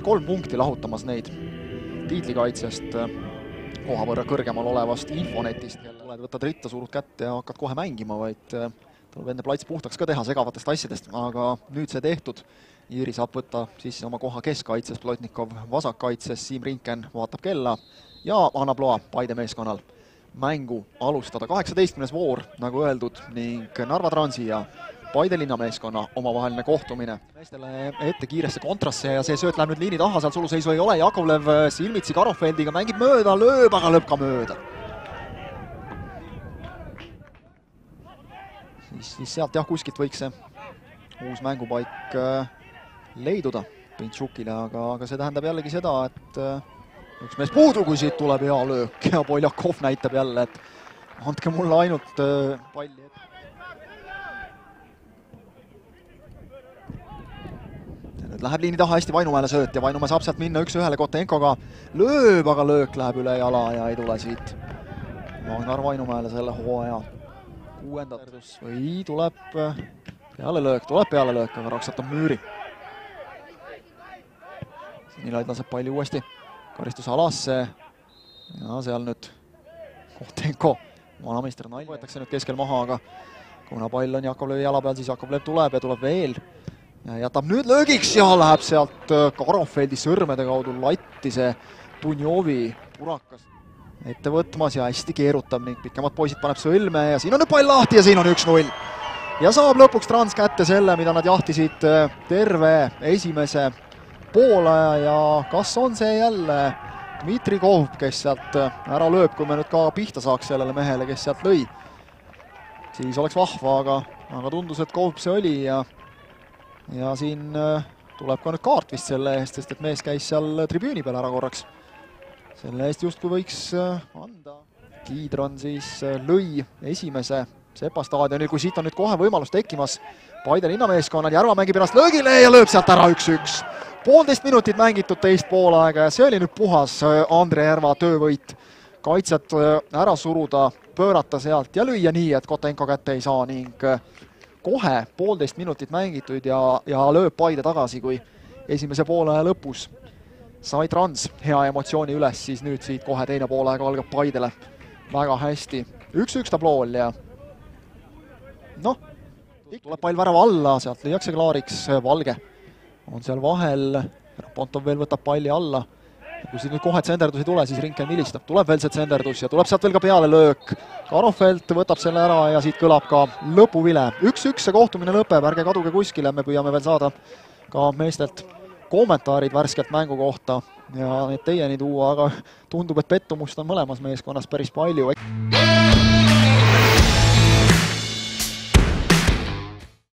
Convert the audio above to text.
3 punkti lahutamas neid tiitlikaitsjast koha võrra kõrgemal olevast Infonetist. Võtad ritta, surud kätte ja hakkad kohe mängima, vaid tuleb enne plats puhtaks ka teha segavatest asjadest, aga nüüd see tehtud. Jüri saab võtta siis oma koha keskkaitses, Plotnikov vasakkaitses, Siim Rinken vaatab kella ja annab loa Paide meeskonnal mängu alustada. 18. voor, nagu öeldud, ning Narva Transi ja Paide linnameeskonna omavaheline kohtumine. Meestele ette kiiresse kontrasse ja see sööt läheb nüüd liini taha, sealt suluseisu ei ole. Jakovlev silmitsi Karofeldiga mängib mööda, lööb, aga lööb ka mööda. Siis sealt jah, kuskilt võiks see uus mängupaik leiduda Pintšukile, aga see tähendab jällegi seda, et üks mees puudu, kui siit tuleb hea löök ja Poljakov näitab jälle, et andke mulle ainult palli ette. Nüüd läheb liini taha hästi Vainumäele sööt ja Vainumäe saab sealt minna 1-1 Kotenkoga. Lööb, aga löök läheb üle jala ja ei tule siit Magnar Vainumäele selle hooaja 6. või tuleb peale löök, aga raksatab müüri. Sinilaid laseb palli uuesti karistusalasse ja seal nüüd Kotenko, vanameister Nail võetakse nüüd keskel maha, aga kuna pall on Jakovlevi jala peal, siis Jakovlev tuleb ja tuleb veel. Ja jätab nüüd löögiks ja läheb sealt Karofeldi sõrmede kaudu latti see Dunjovi purakas ette võtmas ja hästi keerutab ning pikemad poisid paneb sõlme ja siin on nüüd pall lahti ja siin on 1-0. Ja saab lõpuks Trans kätte selle, mida nad jahtisid terve esimese poolaja ja kas on see jälle Dmitri Kovb, kes sealt ära lööb, kui me nüüd ka pihta saaks sellele mehele, kes sealt lõi. Siis oleks vahva, aga tundus, et Kovb see oli ja siin tuleb ka nüüd kaart vist selle eest, sest et mees käis seal tribüüni peal ära korraks. Selle eest justkui võiks anda. Kiidron siis lõi esimese Sepa staadionil, kui siit on nüüd kohe võimalus tekkimas Paide linnameeskonnal. Järva mängib ennast löögile ja lööb sealt ära 1-1. 1,5 minutit mängitud teist poolaega ja see oli nüüd puhas Andre Järva töövõit. Kaitset ära suruda, pöörata sealt ja lüüa nii, et Kotenko kätte ei saa ning kohe 1,5 minutit mängitud ja lööb Paide tagasi, kui esimese poolaja lõpus sai Trans hea emotsiooni üles, siis nüüd siit kohe teine poolaega algab Paidele väga hästi. 1-1 tablool ja tuleb pall värava alla, sealt lüüakse klaariks Valge. On seal vahel, Pontov veel võtab palli alla. Kui siin nüüd kohe tsenderdus ei tule, siis Rinken vilistab. Tuleb veel see tsenderdus ja tuleb sealt veel ka peale löök. Karofelt võtab selle ära ja siit kõlab ka lõpuvile. 1-1 see kohtumine lõpeb, ärge kaduge kuskile, me püüame veel saada ka meestelt kommentaarid värskelt mängu kohta ja need teieni tuua, aga tundub, et pettumust on mõlemas meeskonnas päris palju.